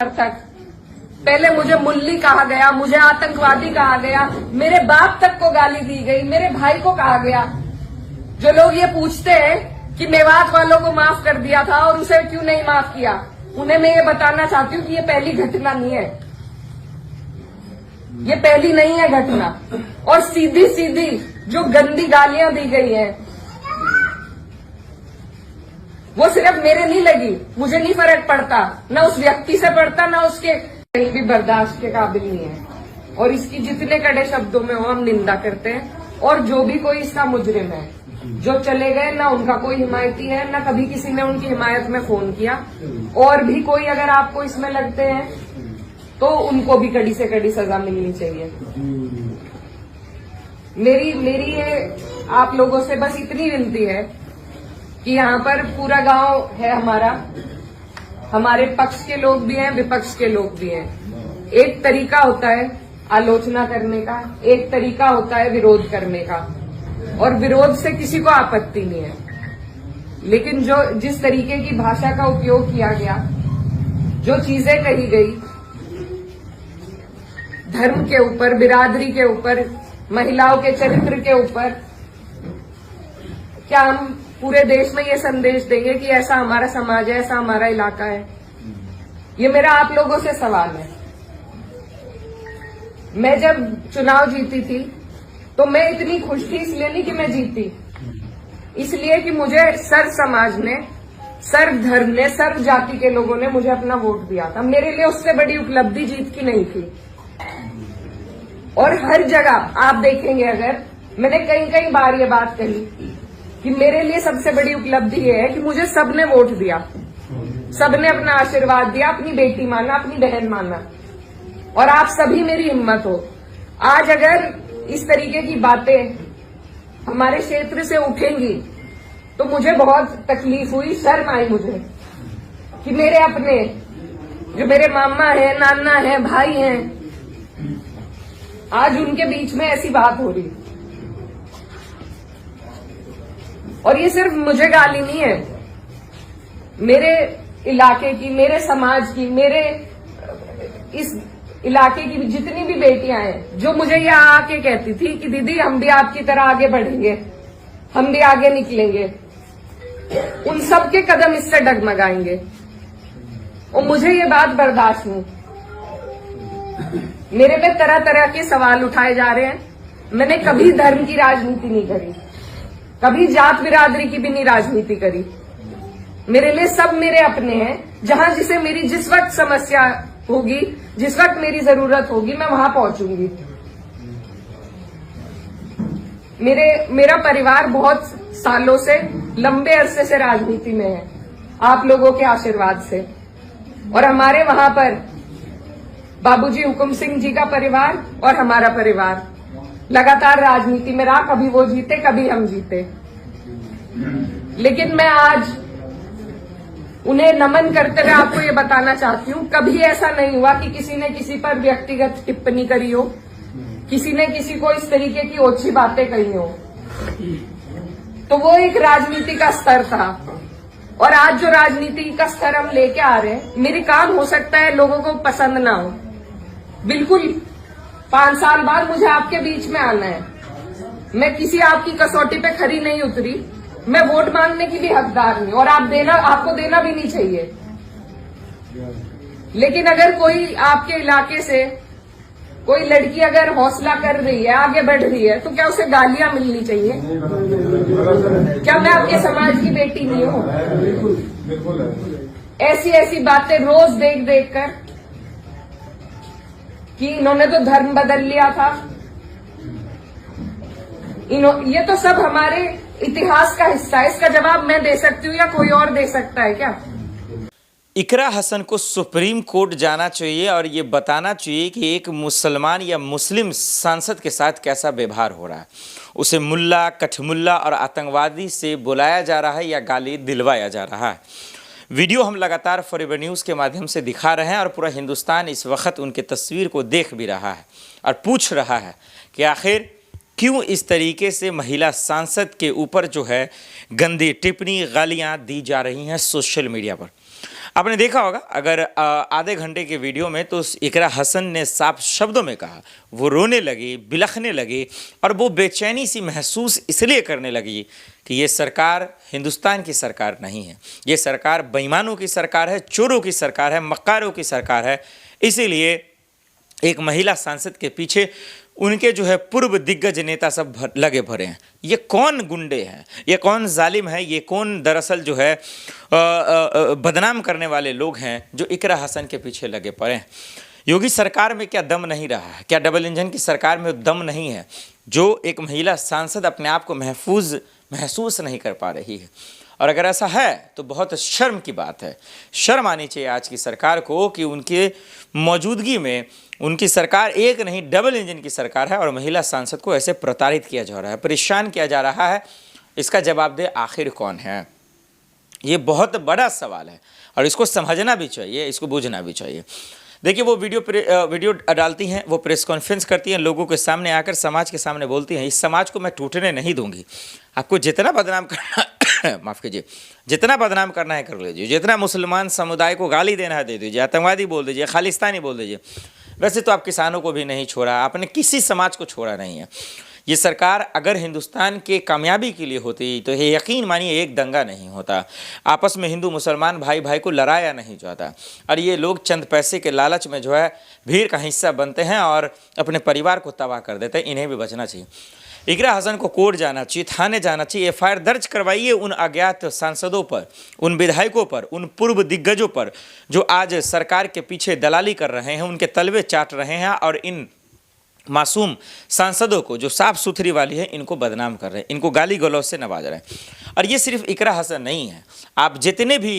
तक पहले मुझे मुल्ली कहा गया, मुझे आतंकवादी कहा गया, मेरे बाप तक को गाली दी गई, मेरे भाई को कहा गया। जो लोग ये पूछते हैं कि मेवात वालों को माफ कर दिया था और उसे क्यों नहीं माफ किया, उन्हें मैं ये बताना चाहती हूँ कि ये पहली घटना नहीं है, ये पहली नहीं है घटना। और सीधी सीधी जो गंदी गालियां दी गई हैं वो सिर्फ मेरे नहीं लगी, मुझे नहीं फर्क पड़ता, न उस व्यक्ति से पड़ता, न उसके कहीं भी बर्दाश्त के काबिल नहीं है। और इसकी जितने कड़े शब्दों में हो हम निंदा करते हैं। और जो भी कोई इसका मुजरिम है, जो चले गए, ना उनका कोई हिमायती है, ना कभी किसी ने उनकी हिमायत में फोन किया। और भी कोई अगर आपको इसमें लगते हैं तो उनको भी कड़ी से कड़ी सजा मिलनी चाहिए। मेरी ये आप लोगों से बस इतनी विनती है कि यहाँ पर पूरा गांव है हमारा, हमारे पक्ष के लोग भी हैं, विपक्ष के लोग भी हैं। एक तरीका होता है आलोचना करने का, एक तरीका होता है विरोध करने का, और विरोध से किसी को आपत्ति नहीं है। लेकिन जिस तरीके की भाषा का उपयोग किया गया, जो चीजें कही गई धर्म के ऊपर, बिरादरी के ऊपर, महिलाओं के चरित्र के ऊपर, क्या हम पूरे देश में ये संदेश देंगे कि ऐसा हमारा समाज है, ऐसा हमारा इलाका है? ये मेरा आप लोगों से सवाल है। मैं जब चुनाव जीती थी तो मैं इतनी खुश थी, इसलिए नहीं कि मैं जीती, इसलिए कि मुझे सर्व समाज ने, सर्व धर्म ने, सर्व जाति के लोगों ने मुझे अपना वोट दिया था। मेरे लिए उससे बड़ी उपलब्धि जीत की नहीं थी। और हर जगह आप देखेंगे, अगर मैंने कई कई बार ये बात कही कि मेरे लिए सबसे बड़ी उपलब्धि ये है कि मुझे सबने वोट दिया, सबने अपना आशीर्वाद दिया, अपनी बेटी माना, अपनी बहन माना, और आप सभी मेरी हिम्मत हो। आज अगर इस तरीके की बातें हमारे क्षेत्र से उठेंगी तो मुझे बहुत तकलीफ हुई, शर्म आई मुझे कि मेरे अपने, जो मेरे मामा है, नाना है, भाई हैं, आज उनके बीच में ऐसी बात हो रही। और ये सिर्फ मुझे गाली नहीं है, मेरे इलाके की, मेरे समाज की, मेरे इस इलाके की जितनी भी बेटियां हैं, जो मुझे ये आके कहती थी कि दीदी हम भी आपकी तरह आगे बढ़ेंगे, हम भी आगे निकलेंगे, उन सब के कदम इससे डगमगाएंगे। और मुझे ये बात बर्दाश्त नहीं। मेरे पे तरह तरह के सवाल उठाए जा रहे हैं। मैंने कभी धर्म की राजनीति नहीं करी, कभी जात बिरादरी की भी नहीं राजनीति करी। मेरे लिए सब मेरे अपने हैं। जहां जिसे मेरी जिस वक्त समस्या होगी, जिस वक्त मेरी जरूरत होगी, मैं वहां पहुंचूंगी। मेरा परिवार बहुत सालों से, लंबे अरसे से राजनीति में है, आप लोगों के आशीर्वाद से। और हमारे वहां पर बाबूजी हुकुम सिंह जी का परिवार और हमारा परिवार लगातार राजनीति में रहा। कभी वो जीते, कभी हम जीते। लेकिन मैं आज उन्हें नमन करते हुए आपको ये बताना चाहती हूँ, कभी ऐसा नहीं हुआ कि किसी ने किसी पर व्यक्तिगत टिप्पणी करी हो, किसी ने किसी को इस तरीके की ओछी बातें कही हो। तो वो एक राजनीति का स्तर था। और आज जो राजनीति का स्तर हम लेके आ रहे हैं, मेरे काम हो सकता है लोगों को पसंद ना हो, बिल्कुल 5 साल बाद मुझे आपके बीच में आना है। मैं किसी आपकी कसौटी पे खरी नहीं उतरी, मैं वोट मांगने की भी हकदार नहीं, और आपको देना भी नहीं चाहिए। लेकिन अगर कोई आपके इलाके से कोई लड़की अगर हौसला कर रही है, आगे बढ़ रही है, तो क्या उसे गालियां मिलनी चाहिए? क्या मैं आपके समाज की बेटी नहीं हूं? ऐसी ऐसी बातें रोज देख देख कर कि इन्होंने तो धर्म बदल लिया था, ये तो सब हमारे इतिहास का हिस्सा है। इसका जवाब मैं दे सकती हूँ या कोई और दे सकता है क्या? इकरा हसन को सुप्रीम कोर्ट जाना चाहिए और ये बताना चाहिए कि एक मुसलमान या मुस्लिम सांसद के साथ कैसा व्यवहार हो रहा है। उसे मुल्ला, कठमुल्ला और आतंकवादी से बुलाया जा रहा है या गाली दिलवाया जा रहा है। वीडियो हम लगातार फॉरएवर न्यूज़ के माध्यम से दिखा रहे हैं और पूरा हिंदुस्तान इस वक्त उनके तस्वीर को देख भी रहा है और पूछ रहा है कि आखिर क्यों इस तरीके से महिला सांसद के ऊपर जो है गंदी टिप्पणी, गालियाँ दी जा रही हैं सोशल मीडिया पर। आपने देखा होगा अगर आधे घंटे के वीडियो में तो इकरा हसन ने साफ शब्दों में कहा, वो रोने लगी, बिलखने लगी और वो बेचैनी सी महसूस इसलिए करने लगी कि ये सरकार हिंदुस्तान की सरकार नहीं है, ये सरकार बेईमानों की सरकार है, चोरों की सरकार है, मक्कारों की सरकार है। इसीलिए एक महिला सांसद के पीछे उनके जो है पूर्व दिग्गज नेता सब लगे भरे हैं। ये कौन गुंडे हैं, ये कौन जालिम है, ये कौन दरअसल जो है बदनाम करने वाले लोग हैं जो इकरा हसन के पीछे लगे पड़े हैं। योगी सरकार में क्या दम नहीं रहा है? क्या डबल इंजन की सरकार में दम नहीं है जो एक महिला सांसद अपने आप को महसूस नहीं कर पा रही है? और अगर ऐसा है तो बहुत शर्म की बात है। शर्म आनी चाहिए आज की सरकार को कि उनके मौजूदगी में उनकी सरकार एक नहीं डबल इंजन की सरकार है और महिला सांसद को ऐसे प्रताड़ित किया जा रहा है, परेशान किया जा रहा है। इसका जवाब दे आखिर कौन है? ये बहुत बड़ा सवाल है और इसको समझना भी चाहिए, इसको बूझना भी चाहिए। देखिए वो वीडियो डालती हैं, वो प्रेस कॉन्फ्रेंस करती हैं, लोगों के सामने आकर समाज के सामने बोलती हैं, इस समाज को मैं टूटने नहीं दूंगी। आपको जितना बदनाम करना माफ़ कीजिए, जितना बदनाम करना है कर लीजिए, जितना मुसलमान समुदाय को गाली देना है दे दीजिए, आतंकवादी बोल दीजिए, खालिस्तानी बोल दीजिए। वैसे तो आप किसानों को भी नहीं छोड़ा, आपने किसी समाज को छोड़ा नहीं है। ये सरकार अगर हिंदुस्तान के कामयाबी के लिए होती तो ये यकीन मानिए एक दंगा नहीं होता, आपस में हिंदू मुसलमान भाई भाई को लड़ाया नहीं जाता। और ये लोग चंद पैसे के लालच में जो है भीड़ का हिस्सा बनते हैं और अपने परिवार को तबाह कर देते हैं। इन्हें भी बचना चाहिए। इकरा हसन को कोर्ट जाना चाहिए, थाने जाना चाहिए, एफआईआर दर्ज करवाइए उन अज्ञात सांसदों पर, उन विधायकों पर, उन पूर्व दिग्गजों पर जो आज सरकार के पीछे दलाली कर रहे हैं, उनके तलवे चाट रहे हैं और इन मासूम सांसदों को जो साफ सुथरी वाली है इनको बदनाम कर रहे हैं, इनको गाली गलौज से नवाज रहे हैं। और ये सिर्फ इकरा हसन नहीं है, आप जितने भी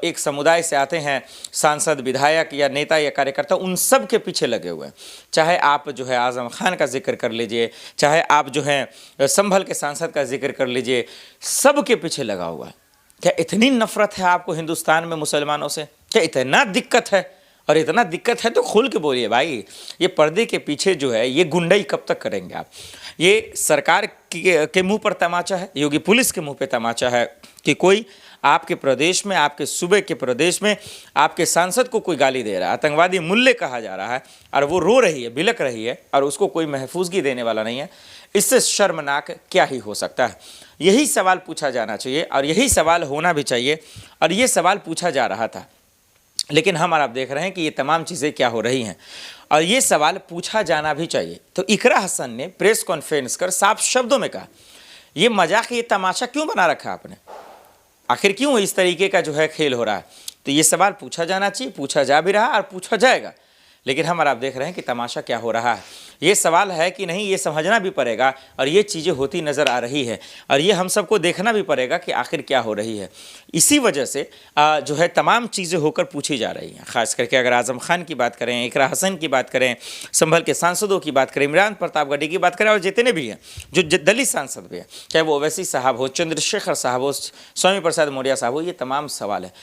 एक समुदाय से आते हैं सांसद, विधायक या नेता या कार्यकर्ता, उन सब के पीछे लगे हुए हैं। चाहे आप जो है आज़म खान का जिक्र कर लीजिए, चाहे आप जो है संभल के सांसद का जिक्र कर लीजिए, सब के पीछे लगा हुआ है। क्या इतनी नफरत है आपको हिंदुस्तान में मुसलमानों से? क्या इतना दिक्कत है? और इतना दिक्कत है तो खुल के बोलिए भाई। ये पर्दे के पीछे जो है ये गुंडाई कब तक करेंगे आप? ये सरकार के मुंह पर तमाचा है, योगी पुलिस के मुंह पे तमाचा है कि कोई आपके प्रदेश में, आपके सूबे के प्रदेश में आपके सांसद को कोई गाली दे रहा है, आतंकवादी मुल्ले कहा जा रहा है और वो रो रही है, बिलक रही है और उसको कोई महफूजगी देने वाला नहीं है। इससे शर्मनाक क्या ही हो सकता है? यही सवाल पूछा जाना चाहिए और यही सवाल होना भी चाहिए और ये सवाल पूछा जा रहा था। लेकिन हम और आप देख रहे हैं कि ये तमाम चीज़ें क्या हो रही हैं और ये सवाल पूछा जाना भी चाहिए। तो इकरा हसन ने प्रेस कॉन्फ्रेंस कर साफ शब्दों में कहा, ये मजाक, ये तमाशा क्यों बना रखा आपने? आखिर क्यों इस तरीके का जो है खेल हो रहा है? तो ये सवाल पूछा जाना चाहिए, पूछा जा भी रहा और पूछा जाएगा। लेकिन हम और आप देख रहे हैं कि तमाशा क्या हो रहा है। ये सवाल है कि नहीं, ये समझना भी पड़ेगा और ये चीज़ें होती नज़र आ रही है और ये हम सबको देखना भी पड़ेगा कि आखिर क्या हो रही है। इसी वजह से जो है तमाम चीज़ें होकर पूछी जा रही हैं। ख़ास करके अगर आज़म खान की बात करें, इकरा हसन की बात करें, संभल के सांसदों की बात करें, इमरान प्रतापगढ़ी की बात करें और जितने भी हैं जो दलित सांसद भी हैं, चाहे वो ओवैसी साहब हो, चंद्रशेखर साहब हो, स्वामी प्रसाद मौर्य साहब हो, ये तमाम सवाल है।